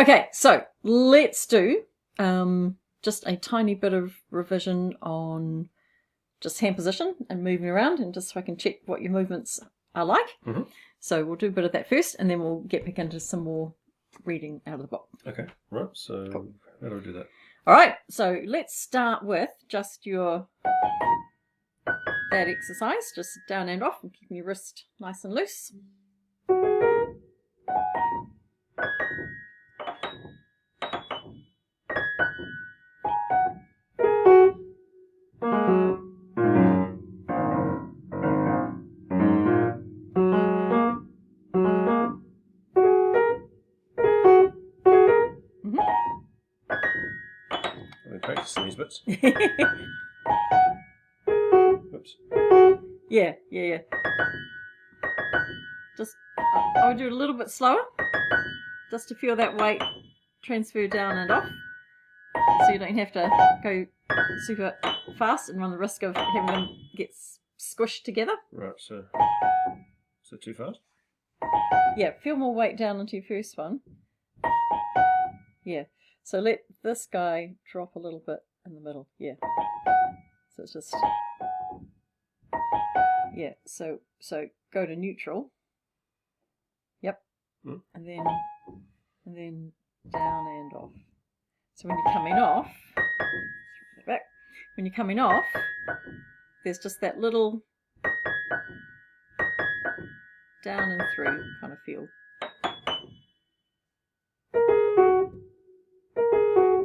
Okay, so let's do just a tiny bit of revision on just hand position and moving around, and just so I can check what your movements are like. Mm-hmm. So we'll do a bit of that first, and then we'll get back into some more reading out of the book. Okay, right, so Cool. how do I do that? All right, so let's start with just that exercise, just down and off, and keeping your wrist nice and loose. I've been practicing these bits. Oops. Yeah. Just, I would do it a little bit slower, just to feel that weight transfer down and off, so you don't have to go super fast and run the risk of having them get squished together. Right, so too fast? Yeah, feel more weight down into your first one. Yeah, so let this guy drop a little bit in the middle. Yeah, so it's just, yeah, so go to neutral. Yep. And then down and off. So when you're coming off, back. When you're coming off, there's just that little down and through kind of feel.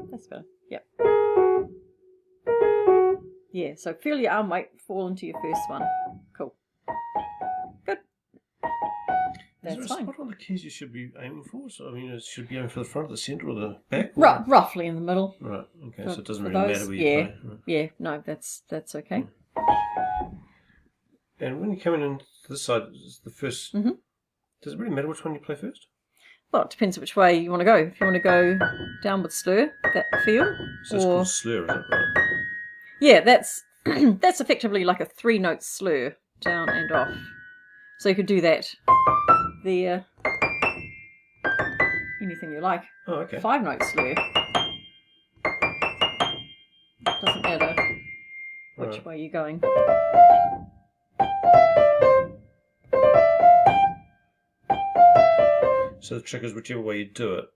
That's better. Yep. Yeah, so feel your arm weight fall into your first one. Cool. Good. That's Is there a fine. spot on the keys you should be aiming for? So, I mean, it should be aiming for the front, the centre, or the back? Roughly in the middle. Right, okay, For, so it doesn't for really those, matter where you play. Right. Yeah, no, that's okay. And when you're coming in to this side, is the first... Mm-hmm. Does it really matter which one you play first? Well, it depends which way you want to go. If you want to go downward slur, that feel. So it's called slur, is it? Right. Yeah, that's that's effectively like a 3-note slur, down and off. So you could do that there. Anything you like. Oh, okay. 5-note slur. Doesn't matter which way you're going. So the trick is whichever way you do it,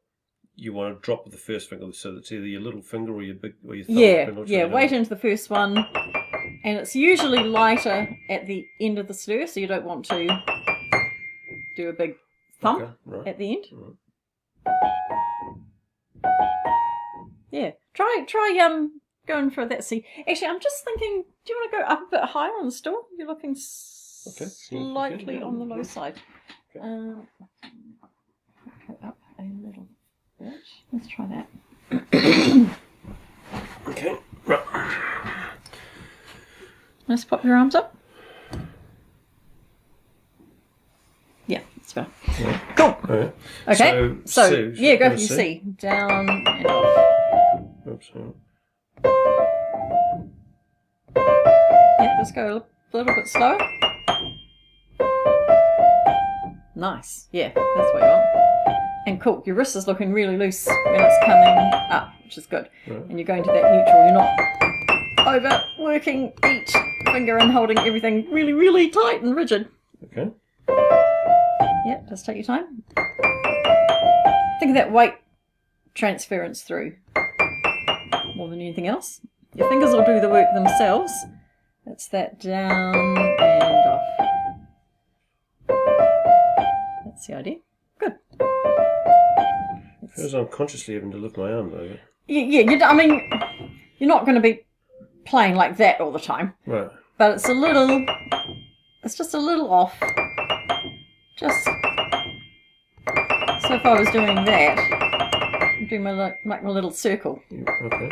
you want to drop with the first finger, so that's either your little finger or your big or your thumb. Yeah, weight into the first one, and it's usually lighter at the end of the slur, so you don't want to do a big thump at the end. Yeah, try going for that. See, actually, I'm just thinking, do you want to go up a bit higher on the stool? You're looking slightly on the low side. Okay. Go up a little bit. Let's try that. Okay, right. Let's pop your arms up. Yeah, that's better. Yeah. Cool. Right. Okay, so yeah, go for your C. Down and off. Oops. Yeah, just go a little bit slower. Nice. Yeah, that's what you want. And cool, your wrist is looking really loose when it's coming up, which is good. Right. And you're going to that neutral. You're not overworking each finger and holding everything really, really tight and rigid. Okay. Yeah, just take your time. Think of that weight transference through more than anything else. Your fingers will do the work themselves. It's that down and off. That's the idea. Good. Feels unconsciously having to lift my arm though. Yeah. I mean, you're not going to be playing like that all the time. Right. But it's just a little off. Just so if I was doing that, I'm doing my little circle. Yeah, okay.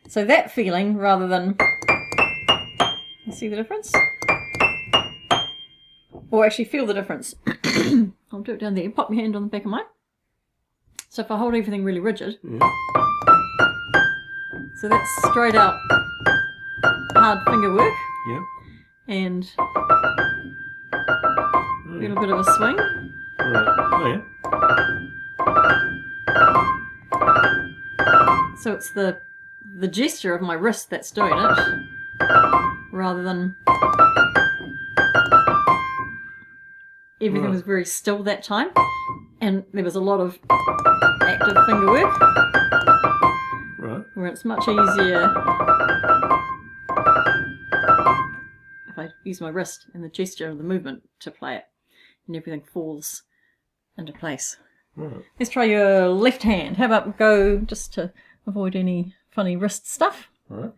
So that feeling rather than, you see the difference? Or actually feel the difference. I'll do it down there. Pop your hand on the back of mine. So if I hold everything really rigid, so that's straight out hard finger work. Yeah. And a little bit of a swing. Right. Oh yeah. So it's the gesture of my wrist that's doing it, rather than everything was very still that time, and there was a lot of active finger work. Right. Where it's much easier if I use my wrist and the gesture of the movement to play it, and everything falls into place. Right. Let's try your left hand. How about go just to avoid any funny wrist stuff? Right.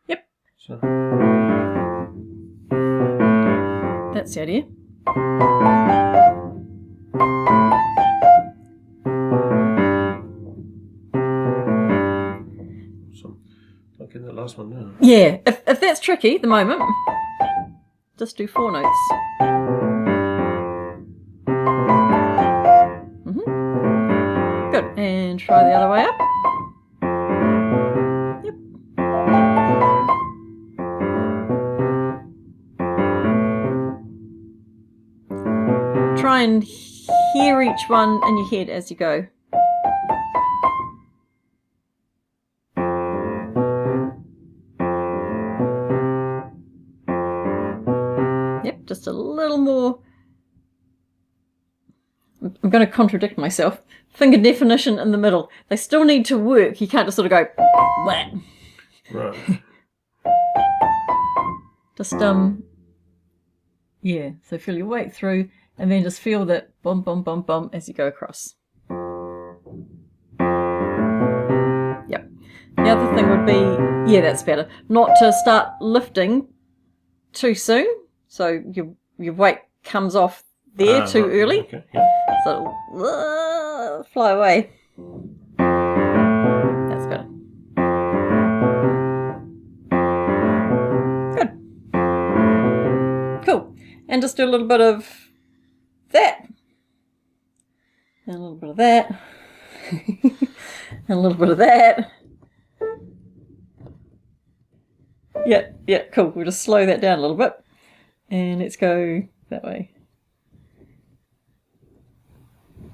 Yep. So. That's the idea. So, I'll get that last one now. Yeah, if that's tricky at the moment, just do 4 notes. Good, and try the other way up. Yep. Try and hear each one in your head as you go. Yep, just a little more. I'm going to contradict myself. Finger definition in the middle. They still need to work. You can't just sort of go whack. Right. Just yeah. So feel your weight through, and then just feel that bum bum bum bum as you go across. Yep. The other thing would be, yeah, that's better. Not to start lifting too soon, so your weight comes off there too early. Okay. Yeah. So fly away. That's better. Good. Cool. And just do a little bit of that. And a little bit of that. And a little bit of that. Yeah, cool. We'll just slow that down a little bit. And let's go that way.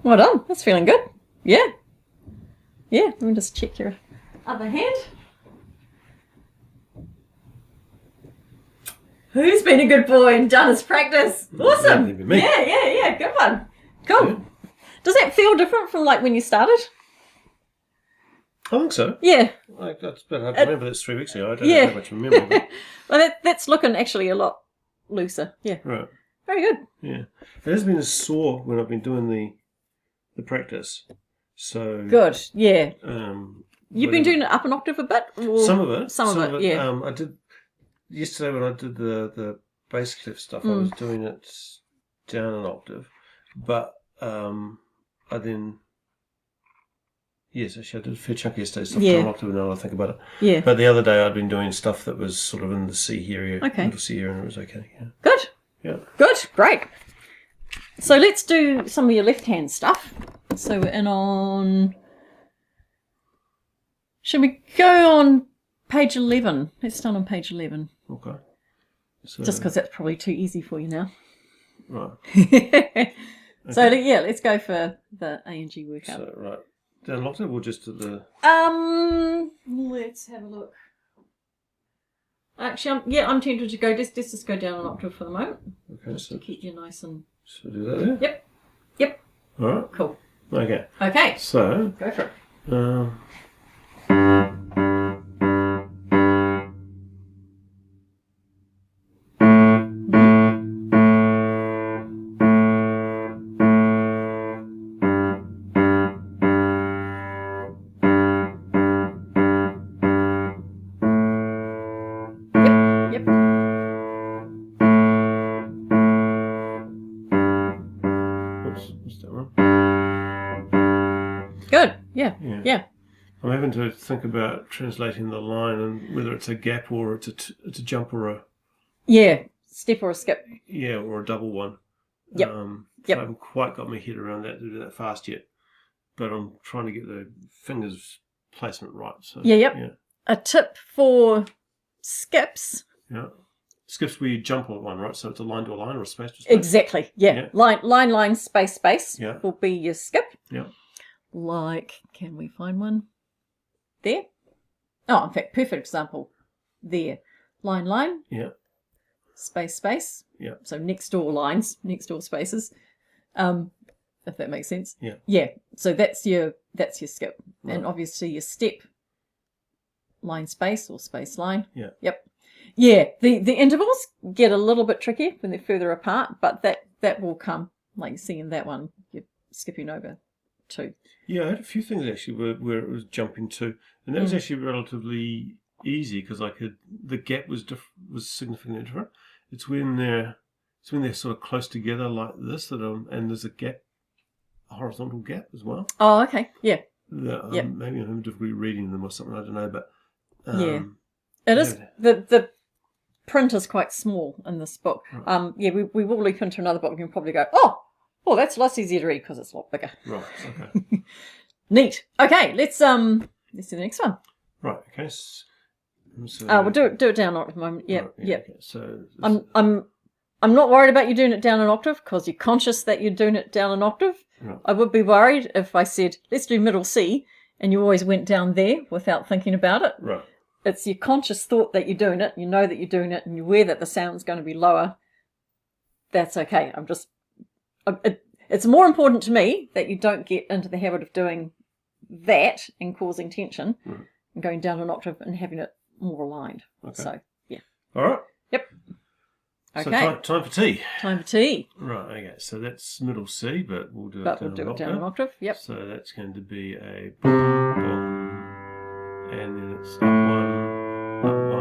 Well done. That's feeling good. Yeah. Let me just check your other hand. Who's been a good boy and done his practice? Awesome. Me. Yeah. Good one. Cool. Yeah. Does that feel different from like when you started? I think so. Yeah. That's better. I remember that's 3 weeks ago. I don't Yeah. have much memory. But... Well, that's looking actually a lot looser. Yeah. Right. Very good. Yeah. It has been a sore when I've been doing the practice. So Good. Yeah. You've been whatever. doing it up an octave a bit? Or Some of it. Some of it, yeah. I did yesterday when I did the bass clef stuff. I was doing it down an octave, but I then. Yes, actually, I did a fair chunk yesterday, stuff down an octave now that I think about it. Yeah. But the other day I'd been doing stuff that was sort of in the C area, middle C area, and it was okay. Yeah. Good. Yeah. Good. Great. So let's do some of your left hand stuff. So we're in on... Should we go on page 11? Let's start on page 11. Okay. So, Just because that's probably too easy for you now. Right. So yeah, let's go for the A and G workout. So, right. Down an octave or just at the... Let's have a look. Actually, I'm tempted to go, let's just go down an octave for the moment. Okay, just to keep you nice and... So do that there? Yep. All right. Cool. Okay. So... Go for it. Good. Yeah. I'm having to think about translating the line and whether it's a gap or it's a jump or a... Yeah, step or a skip. Yeah, or a double one. Yep. I haven't quite got my head around that to do that fast yet. But I'm trying to get the fingers placement right. So, Yeah. A tip for skips. Yeah. Skips where you jump on one, right? So it's a line to a line or a space to space? Exactly, yeah. Line, space will be your skip. Yeah. Like, can we find one? There? Oh, in fact, perfect example there. Line, line. Yeah. Space, space. Yeah. So next door lines, next door spaces. If that makes sense. Yeah. Yeah. So that's your skip. Right. And obviously your step, line space or space line. Yeah. Yep. Yeah. The intervals get a little bit trickier when they're further apart, but that will come. Like you see in that one, you're skipping over 2. Yeah, I had a few things actually where it was jumping 2, and that was actually relatively easy because the gap was significantly different. It's when they're sort of close together like this and there's a horizontal gap as well. Oh, okay. Yeah. Maybe I'm having difficulty reading them or something. I don't know, but yeah, it is. The print is quite small in this book. Right. We will leap into another book. You can probably go, oh, that's lots easier to read because it's a lot bigger. Right. Okay. Neat. Okay, let's do the next one. Right. Okay. We'll do it down an octave moment. Yeah. Right, Yeah. Okay. So I'm not worried about you doing it down an octave because you're conscious that you're doing it down an octave. Right. I would be worried if I said, let's do middle C, and you always went down there without thinking about it. Right. It's your conscious thought that you're doing it, you know that you're doing it, and you're aware that the sound's going to be lower. That's okay. It's more important to me that you don't get into the habit of doing that and causing tension and going down an octave and having it more aligned. Okay. So, yeah. All right. Yep. Okay. So time for tea. Time for tea. Right. Okay. So that's middle C, but we'll do it down an octave. Yep. So that's going to be a boom, boom, and then it's up 1, up 1.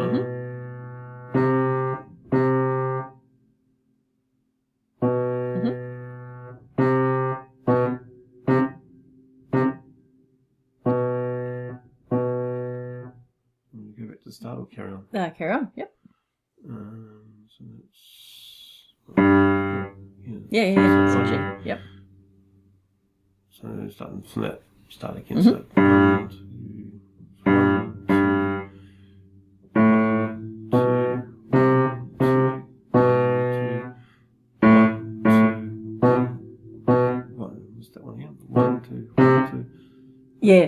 Go back to the start or carry on? Carry on. Yep. So that's Yeah. Yep. So starting from that start again. So 1, 2, 1, 2, 1, 2, 1, 2, 1, 2, 1. What's that one again? 1, 2, 1, 2. Yeah.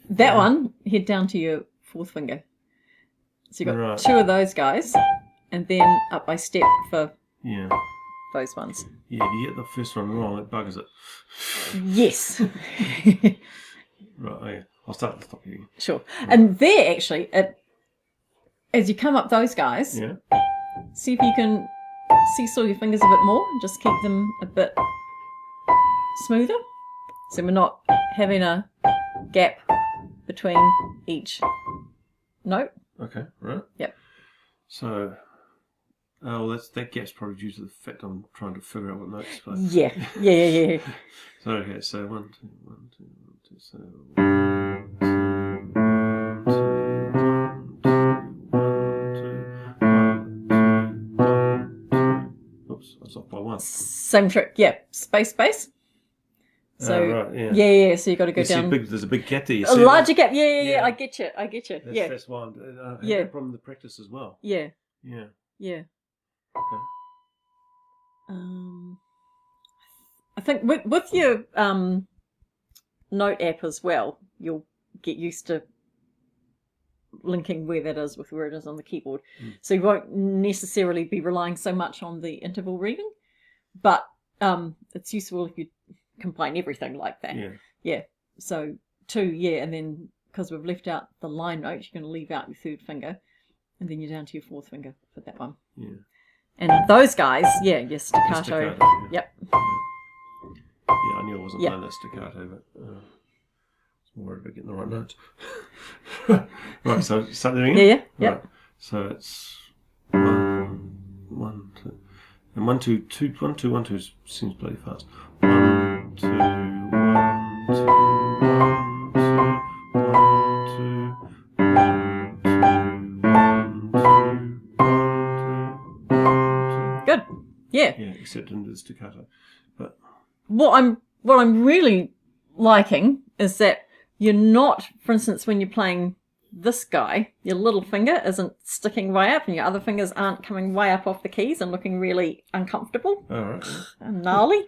That one, head down to your 4th finger. So you've got 2 of those guys, and then up by step for those ones. Yeah, if you get the first one wrong, it buggers it. Yes. Right, okay. I'll start at the top again. Sure. Right. And there, actually, as you come up those guys, see if you can seesaw your fingers a bit more and just keep them a bit smoother. So we're not having a gap between each note. Okay, right. Yep. So, that gap's probably due to the fact I'm trying to figure out what notes to play. Yeah. So, okay, so 1, 2, 1, 2, 1, 2, so 1, 2, 1, 2, 1, 2, 1, 2, 1, 2. Oops, I was off by 1. Same trick, yeah. Space, space. So right, yeah. So you got to go down. There's a big gap there. A larger gap. Yeah. I get you. That's why I've had that problem in the practice as well. Yeah. Okay. I think with your note app as well, you'll get used to linking where that is with where it is on the keyboard. So you won't necessarily be relying so much on the interval reading, but it's useful if you combine everything like that. Yeah. So 2, and then because we've left out the line note, you're going to leave out your 3rd finger, and then you're down to your 4th finger for that one. Yeah. And those guys, your staccato. Yep. Yeah, I knew I wasn't playing that staccato, but I was worried about getting the right notes. Right, so start there again? Yeah. Right. So it's 1, 1, 2. And 1, 2, 2, 1, 2, 1, 2 seems bloody fast. 1, 2, 1, 2, 1, 2, 1, 2, 1, 2, 1, 2. Good. Yeah, except into the staccato. But what I'm really liking is that you're not, for instance, when you're playing this guy, your little finger isn't sticking way up and your other fingers aren't coming way up off the keys and looking really uncomfortable and gnarly.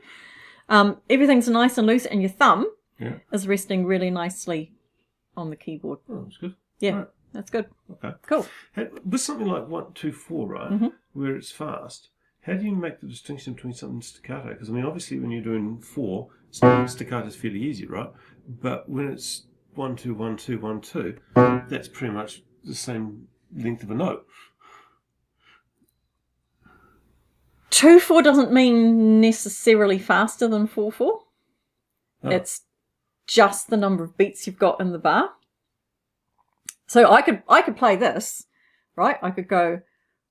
Everything's nice and loose, and your thumb is resting really nicely on the keyboard. Oh, that's good. Yeah. Right. That's good. Okay. Cool. With something like 1, 2, 4, right, Mm-hmm. where it's fast, how do you make the distinction between something staccato? Because, I mean, obviously when you're doing 4, staccato is fairly easy, right? But when it's 1, 2, 1, 2, 1, 2, that's pretty much the same length of a note. 2/4 doesn't mean necessarily faster than 4/4. Oh. It's just the number of beats you've got in the bar. So I could play this, right? I could go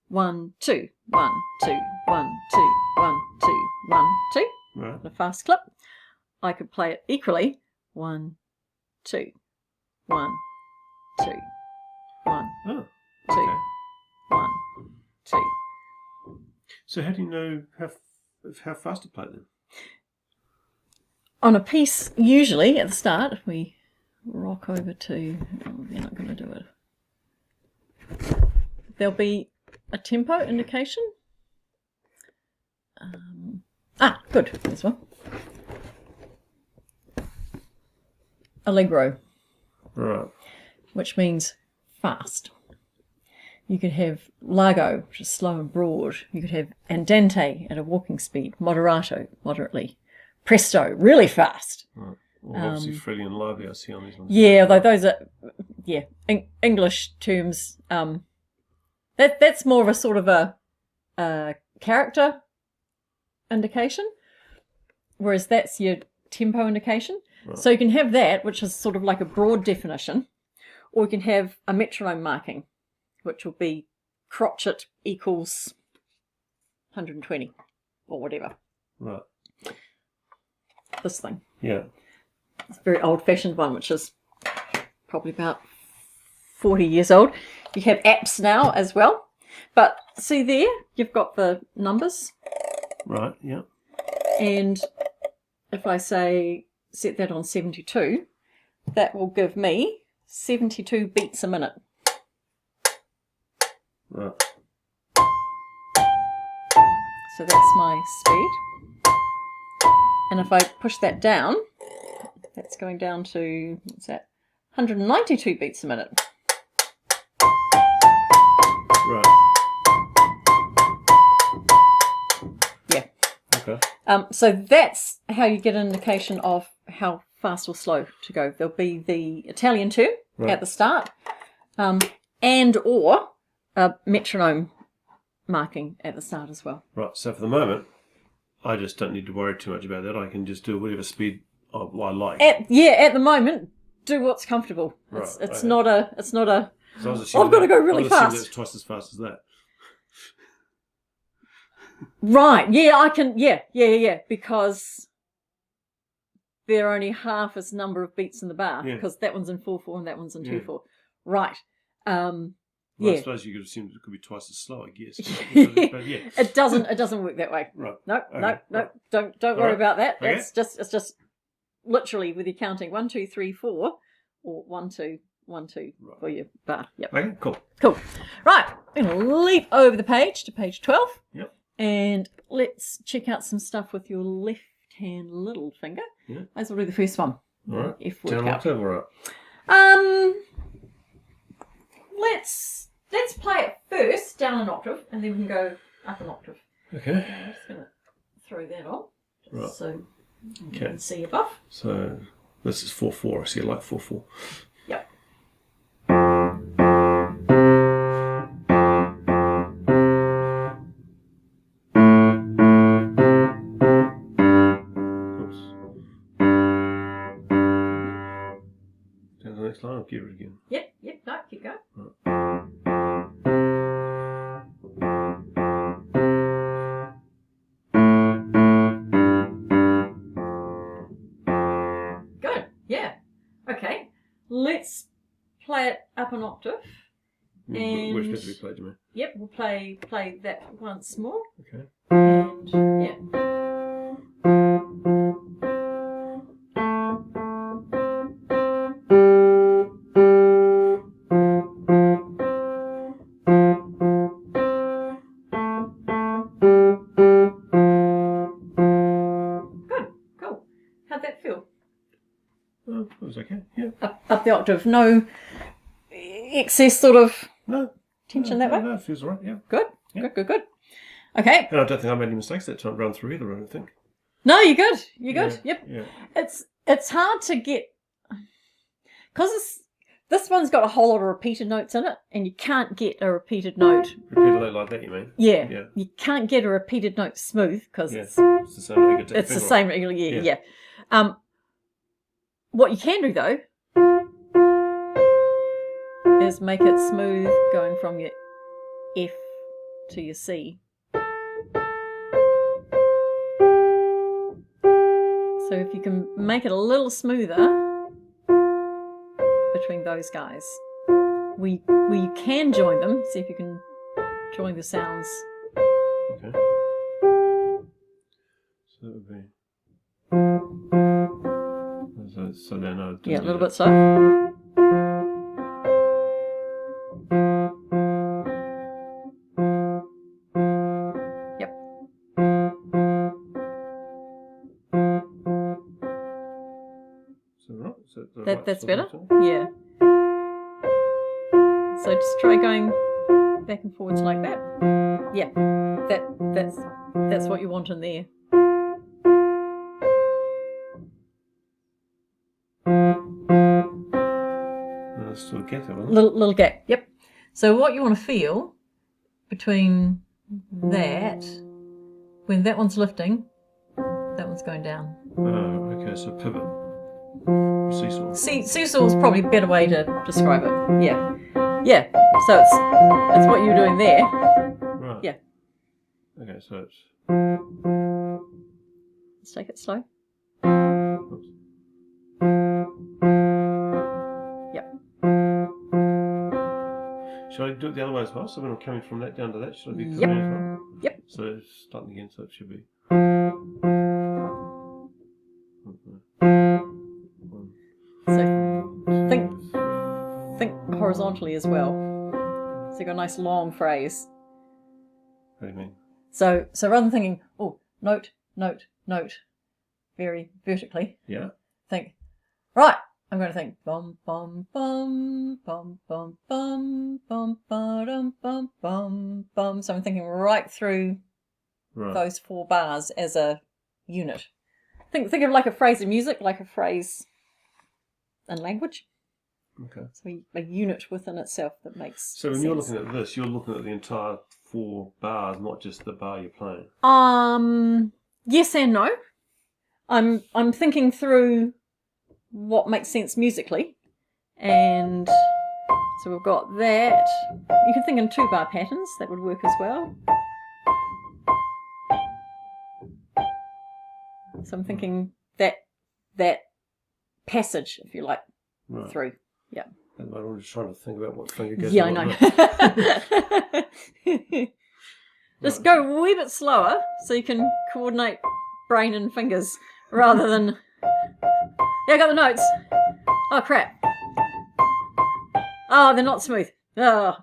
1, 2, 1, 2, 1, 2, 1, 2, 1, 2. Right. A fast clip. I could play it equally 1, 2, 1, 2, 1, Oh. 2, Okay. 1, 2. So how do you know how fast to play then? On a piece, usually at the start, if we rock over to, they're not going to do it. There'll be a tempo indication. Good. This one. Allegro. Right. Which means fast. You could have largo, which is slow and broad. You could have andante at a walking speed, moderato, moderately, presto, really fast. Right. Well, obviously freely and lively I see on these ones. Yeah, although those are, English terms. That's more of a sort of a character indication, whereas that's your tempo indication. Right. So you can have that, which is sort of like a broad definition, or you can have a metronome marking, which will be crotchet equals 120 or whatever. Right. This thing. Yeah. It's a very old-fashioned one, which is probably about 40 years old. You have apps now as well. But see there, you've got the numbers. Right, yeah. And if I say set that on 72, that will give me 72 beats a minute. Right. So that's my speed. And if I push that down, that's going down to, what's that? 192 beats a minute. Right. Yeah. Okay. So that's how you get an indication of how fast or slow to go. There'll be the Italian term at the start, and or a metronome marking at the start as well. Right. So for the moment, I just don't need to worry too much about that. I can just do whatever speed I like. At the moment, do what's comfortable. Right. It's not a. So I've got to go really fast. That's twice as fast as that. Right. Yeah, I can. Yeah. Because there are only half as number of beats in the bar. Because that one's in 4/4 and that one's in 2/4. Right. Well, I suppose you could assume it could be twice as slow, I guess. But yeah. It doesn't work that way. Right. No. Right. Don't worry about that. Okay. It's just literally with your counting 1, 2, 3, 4, or 1, 2, 1, 2 for your bar. Yep. Okay, cool. Right. I'm going to leap over the page to page 12. Yep. And let's check out some stuff with your left hand little finger. Yeah. Might as well do the first one. All right. F Down octave, all right. Let's play it first down an octave, and then we can go up an octave. Okay. I'm just going to throw that on, so you can see above. So this is 4/4. I see like 4/4. Yep. Oops. Down the next line. I'll give it again. Yep. No, keep going. Right. Good. Yeah. Okay. Let's play it up an octave. And which bit do we play, do you mean? Yep, we'll play that once more. Okay. And yeah. Good. Cool. How'd that feel? Oh, that was okay. Yeah. Up the octave. No, excess sort of No. tension that way? No, it feels all right, yeah. Good. Yeah. Good. Okay. And I don't think I made any mistakes that time run through either, I don't think. No, you're good. You're good. Yeah, Yep. Yeah. It's hard to get, because this one's got a whole lot of repeated notes in it, and you can't get a repeated note. Repeated note like that, you mean? Yeah. Yeah. You can't get a repeated note smooth because It's the same. it's the same. Yeah. What you can do though is make it smooth going from your F to your C. So if you can make it a little smoother between those guys, we can join them. See if you can join the sounds. Okay. So that would be. So then I Yeah, a little bit so. Yep. So right. So That's better. Yeah. So just try going back and forwards like that. Yeah. That's what you want in there. Still get it, Little gap. Yep. So what you want to feel between that, when that one's lifting, that one's going down. Oh, okay. So pivot. Seesaw. Seesaw is probably a better way to describe it. Yeah. Yeah. So it's what you're doing there. Right. Yeah. Okay. So it's. Let's take it slow. Oops. Should I do it the other way as well? So when I'm coming from that down to that, should I be coming as well? Yep. So it's starting again, so it should be. So think horizontally as well. So you've got a nice long phrase. What do you mean? So rather than thinking, oh, note, very vertically. Yeah. Think, right. I'm going to think bum bum bum bum bum bum bum bum bum bum bum. So I'm thinking right through those 4 bars as a unit. Think of like a phrase in music, like a phrase in language. Okay. So a unit within itself that makes. So when sense. you're looking at this, you're looking at the entire 4 bars, not just the bar you're playing. Yes and no. I'm thinking through what makes sense musically, and so we've got that. You can think in 2 bar patterns, that would work as well. So I'm thinking that passage, if you like, through. Yeah. And I'm just trying to think about what finger goes. Yeah, I know. Just go a wee bit slower so you can coordinate brain and fingers rather than. Yeah, I got the notes. Oh, crap. Oh, they're not smooth. Oh.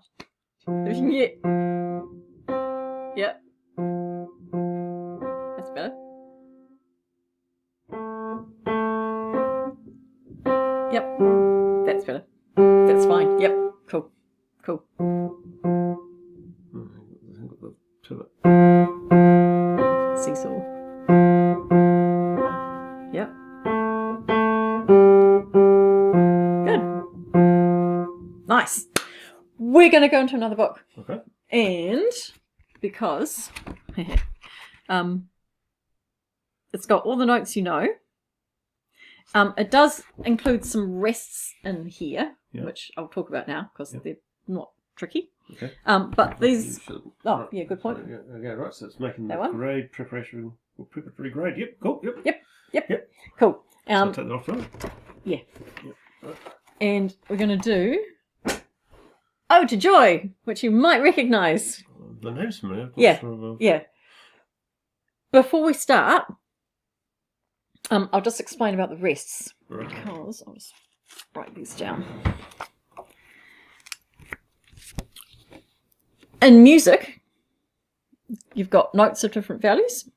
Yeah. Yep. That's better. Yep. That's better. That's fine. Yep. Cool. The pivot. Seesaw. Yep. Good. Nice. We're going to go into another book. Okay. And because it's got all the notes you know, it does include some rests in here, which I'll talk about now because they're not tricky. Okay. But these. Oh, yeah, good point. Okay, right. So it's making that the one? grade preparation, preparatory grade. Yep. Cool. Yep. Cool. So I'll take that off now. Yeah. Yep. Right. And we're going to do Ode to Joy, which you might recognise. The name's familiar. Yeah. Before we start, I'll just explain about the rests. Right. Because I'll just write these down. In music, you've got notes of different values.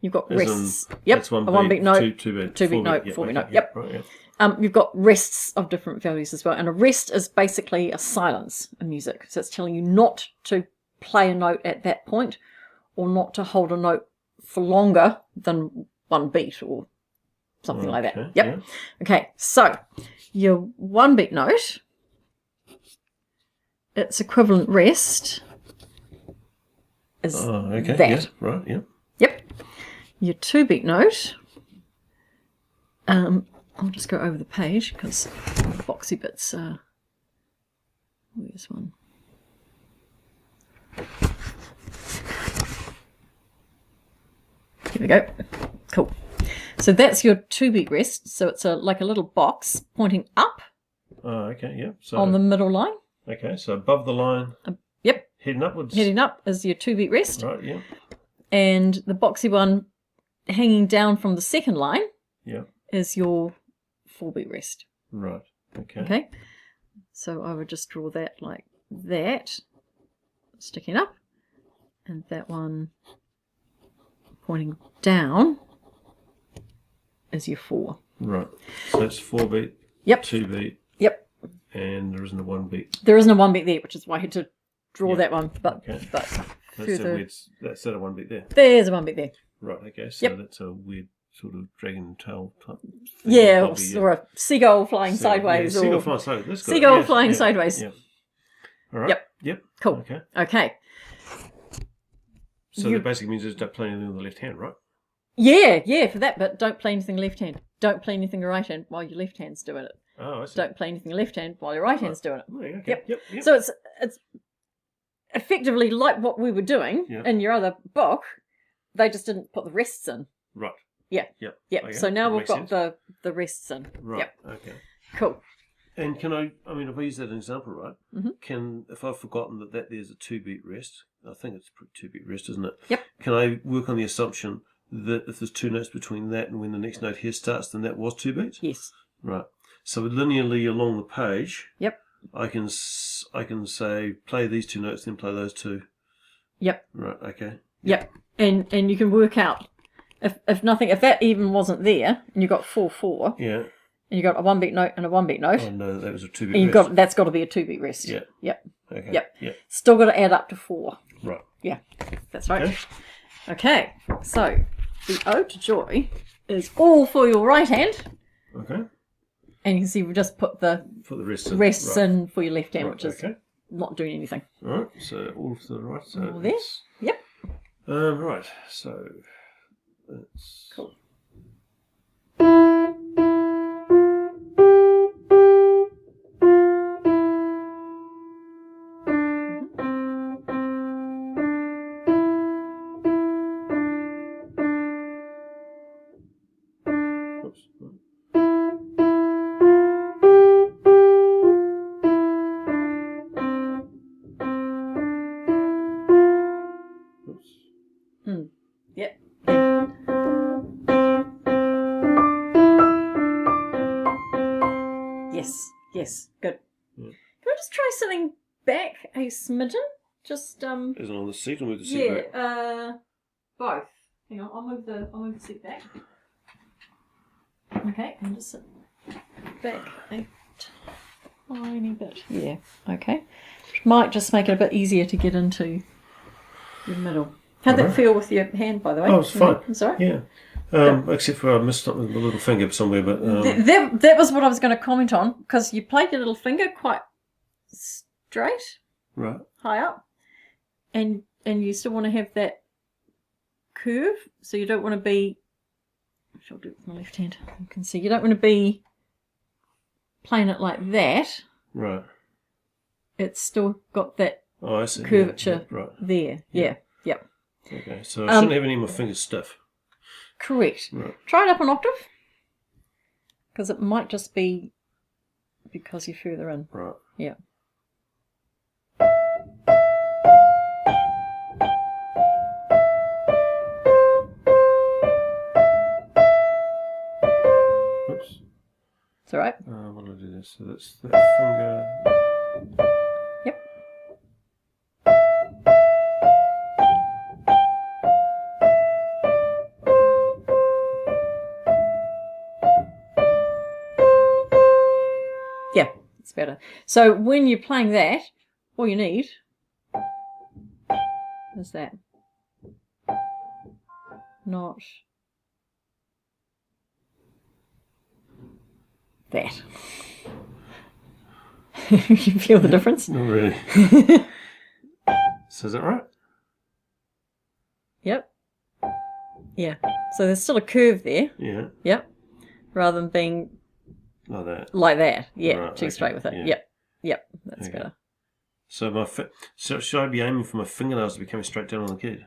You've got As rests. in, Yep. that's one a one beat note. two beat, Two beat note. yeah, 4 beat okay, note. yeah, Yep. right, yeah. You've got rests of different values as well. And a rest is basically a silence in music. So it's telling you not to play a note at that point or not to hold a note for longer than one beat or something like that. Yep. Yeah. Okay, so your 1 beat note, its equivalent rest is okay, that. yeah, right, yeah. Yep. Your 2 beat note, I'll just go over the page because the boxy bits are, where's one? Here we go. Cool. So that's your 2 beat rest. So it's like a little box pointing up Okay, yeah. So on the middle line. okay, so above the line. Yep. Heading upwards. Heading up is your 2 beat rest. Right, yeah. And the boxy one hanging down from the second line is your 4 beat rest. Right. Okay. Okay. So I would just draw that like that, sticking up, and that one pointing down is your 4. Right. So it's 4 beat. Yep. 2 beat. Yep. And there isn't a 1 beat. There isn't a 1 beat there, which is why I had to draw that one. But Okay. but further, That's a 1 beat there. there's a 1 beat there. Right. Okay. So that's a weird sort of dragon tail type thing. Yeah, Bobby, or a seagull flying sideways. Yeah, seagull or flying sideways. seagull flying sideways. Yeah. All right. Yep. Yep. Cool. Okay. Okay. So that basically means just don't play anything with the left hand, right? Yeah, for that bit, don't play anything left hand. Don't play anything right hand while your left hand's doing it. Oh, I see. Don't play anything left hand while your right hand's doing it. Oh, yeah, okay. Yep. So it's effectively like what we were doing in your other book. They just didn't put the rests in. Right. Yeah. Yep. Yep. Okay. So now That we've makes got the rests in. Right. Yep. Okay. Cool. And can I mean, if I use that as an example, right? If I've forgotten that there's a 2 beat rest, I think it's a 2 beat rest, isn't it? Yep. Can I work on the assumption that if there's 2 notes between that and when the next note here starts, then that was 2 beats? Yes. Right. So linearly along the page, Yep. I can say play these 2 notes, then play those 2. Yep. Right. Okay. Yep. And you can work out if that even wasn't there, and you got 4/4. Yeah. And you got a 1 beat note and a 1 beat note. Oh no, that was a 2 beat. And you've rest. got that's got to be a 2 beat rest. Yeah. Yep. Okay. Yep. Yep. Still got to add up to 4. Right. Yeah. That's right. Okay. So the Ode to Joy is all for your right hand. Okay. And you can see we've just put the rests in for your left hand, right. which is not doing anything. All right. So all to the right. So all there. Yep. Right. So that's cool. Yep. Yes. Good. Yeah. Can I just try sitting back a smidgen? Just Is it on the seat or move the seat back? Both. Hang on, I'll move the seat back. Okay, and just sit back a tiny bit. Yeah. Okay. Which might just make it a bit easier to get into your middle. How'd that feel with your hand, by the way? Oh, it's fine. It's all right? Yeah. Except for I missed up with my little finger somewhere, but that was what I was going to comment on, because you played your little finger quite straight, right, high up, and you still want to have that curve, so you don't want to be. I'll do it with my left hand. You can see you don't want to be playing it like that. Right. It's still got that curvature there. Yeah. Yep. Okay, so I shouldn't have any of my fingers stiff. Correct. Right. Try it up an octave, because it might just be because you're further in. Right. Yeah. Oops. It's all right. What do I do this? So that's the finger. Yep. Yeah, it's better. So when you're playing that, all you need is that. Not that. You feel the difference? Not really. So is that right? Yep. Yeah. So there's still a curve there. Yeah. Yep. Rather than being Like that. like that. Yeah. Right, Too okay, straight with it. yeah. Yep. Yep. That's Okay. better. So so should I be aiming for my fingernails to be coming straight down on the kid?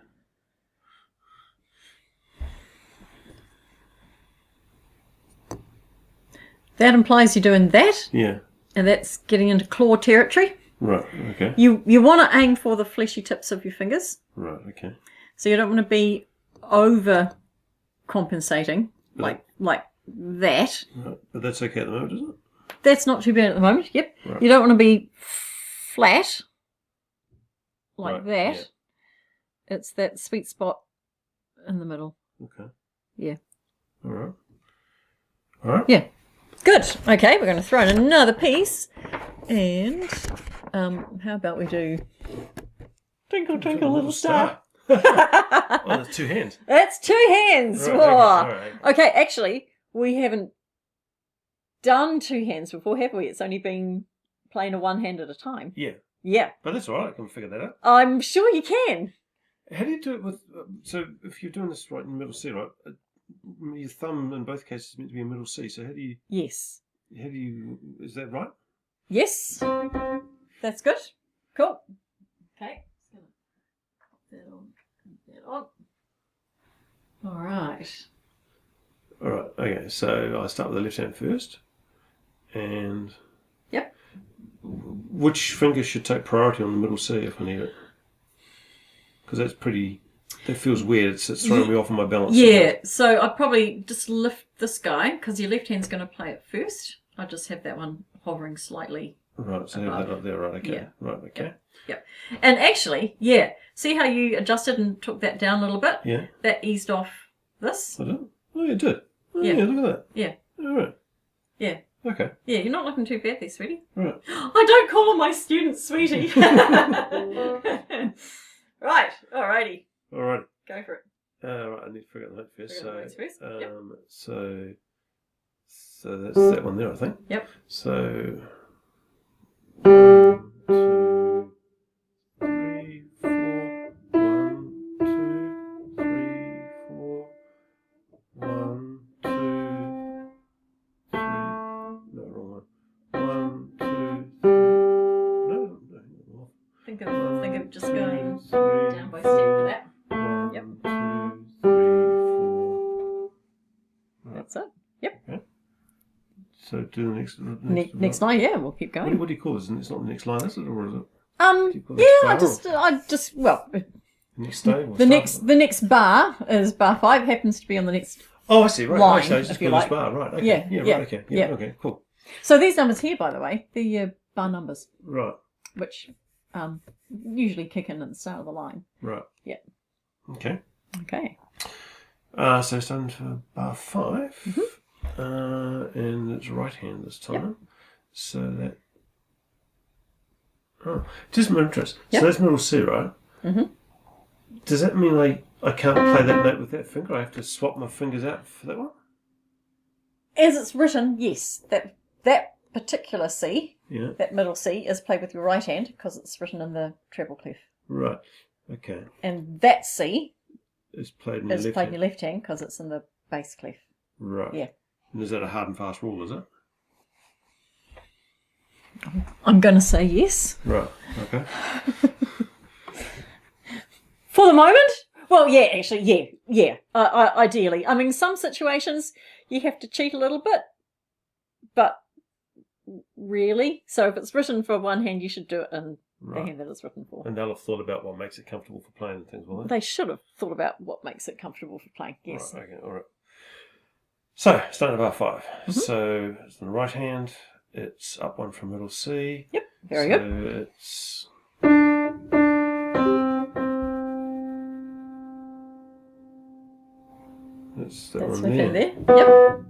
That implies you're doing that. Yeah. And that's getting into claw territory. Right. Okay. You want to aim for the fleshy tips of your fingers. Right. Okay. So you don't want to be over compensating like that. Right. But that's okay at the moment, isn't it? That's not too bad at the moment. Yep. Right. You don't want to be flat like Right, that. yeah. It's that sweet spot in the middle. Okay. Yeah. All right. All right. Yeah. Good. Okay, we're going to throw in another piece. And how about we do Twinkle, Twinkle, Little Star? Oh, that's two hands. That's two hands. Right, Whoa. all right. Okay, actually, we haven't done two hands before, have we? It's only been playing a one hand at a time. Yeah. Yeah. But that's all right. I can figure that out. I'm sure you can. How do you do it with... so if you're doing this right in the middle C, right, your thumb in both cases is meant to be in middle C, so how do you... Yes. Is that right? Yes. That's good. Cool. Okay. Just going to put that on. All right. All right. Okay. So I start with the left hand first, and Yep. which finger should take priority on the middle C if I need it? Because that's pretty. That feels weird. It's throwing me off on my balance. Yeah. So I'd probably just lift this guy because your left hand's going to play it first. I just have that one hovering slightly. Right. So have that up there. Right. Okay. Yeah. Right. Okay. Yep. And actually, yeah. See how you adjusted and took that down a little bit? Yeah. That eased off this. I did. Oh, you did. Oh, Yeah. yeah. Look at that. Yeah. All right. Yeah. Okay. Yeah, you're not looking too bad there, sweetie. Right. I don't call on my students, sweetie. Right. Alrighty. All right. Go for it. Right. I need to figure out the note first. Figure out the notes first, yep. So that's that one there, I think. Yep. So 1, 2, 3, 4. 1, 2, 3, 4. 1, 2, 3. No, wrong one. 1, 2, 3. No. Think of just going 3, down by step for that. 1, Yep. 2, 3, 4. That's it. Yep. Okay. So do the Next line, yeah, we'll keep going. What do you call this? It's not the next line, is it, or is it? Yeah, call it the next stave? next bar is bar 5. Happens to be on the next. Oh, I see. Right. line, So it's just if you called like. this bar, right? Okay. Yeah, Yeah. yeah, Right. Okay. yeah. Okay. Cool. So these numbers here, by the way, they're bar numbers, Right. which usually kick in at the start of the line. Right. Yeah. Okay. Okay. So it's done for bar 5, and it's right hand this time. Yep. So that. Oh, just my interest. Yep. So that's middle C, right? Mhm. Does that mean I can't play that note with that finger? I have to swap my fingers out for that one? As it's written, yes, that particular C, Yeah. that middle C, is played with your right hand because it's written in the treble clef, Right. Okay. and that C It's played in the is left played hand. in your left hand because it's in the bass clef. Right. Yeah. And is that a hard and fast rule, is it? I'm going to say yes. Right. Okay. For the moment? Well, yeah, actually, yeah. Ideally. I mean, some situations you have to cheat a little bit, but really? So if it's written for one hand, you should do it in the hand that it's written for. And they'll have thought about what makes it comfortable for playing and things, will they? They should have thought about what makes it comfortable for playing, yes. Right, okay, all right. So, starting at bar 5. Mhm. So, it's in the right hand. It's up one from middle C. Yep, very so good. It's... That's that That's one within there. there. Yep.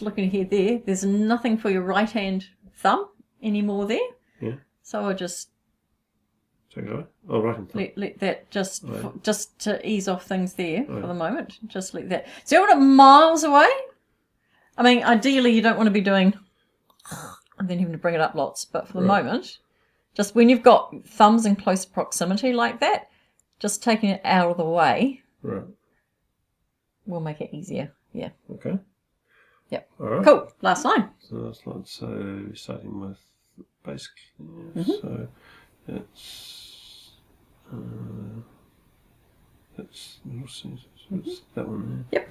just looking ahead there, there's nothing for your right hand thumb anymore there. Yeah. So I'll just take it away. Oh, right hand thumb. let that just to ease off things there Oh, for the moment. Just let that. So you want it miles away? I mean, ideally you don't want to be doing and then having to bring it up lots, but for the moment, just when you've got thumbs in close proximity like that, just taking it out of the way will make it easier. Yeah. Okay. Yep. All right. Cool. Last line. So last line. So starting with basically. So it's it's that one there. Yep.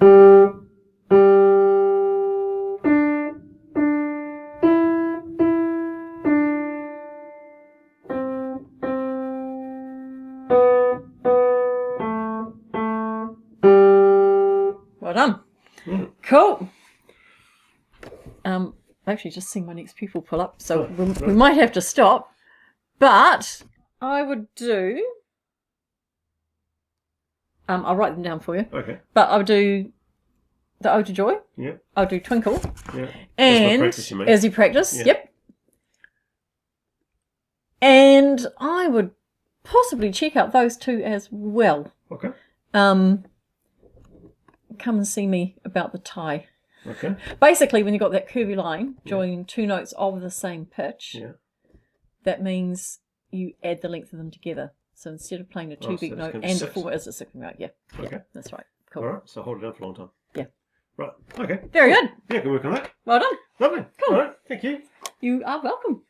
Well done. Cool. I've actually just seen my next pupil pull up, so we might have to stop. But I would do. I'll write them down for you. Okay. But I'll do the Ode to Joy. Yeah. I'll do Twinkle. Yeah. And practice, you mean? as you practice, Yeah. yep. And I would possibly check out those two as well. Okay. Come and see me about the tie. Okay. Basically, when you've got that curvy line joining two notes of the same pitch, that means you add the length of them together. So instead of playing a two beat note and a 4 as a 6 note, yeah, that's right. Cool. All right. So hold it down for a long time. Yeah. Right. Okay. Very good. Yeah, can work on that. Well done. Lovely. Cool. All right. Thank you. You are welcome.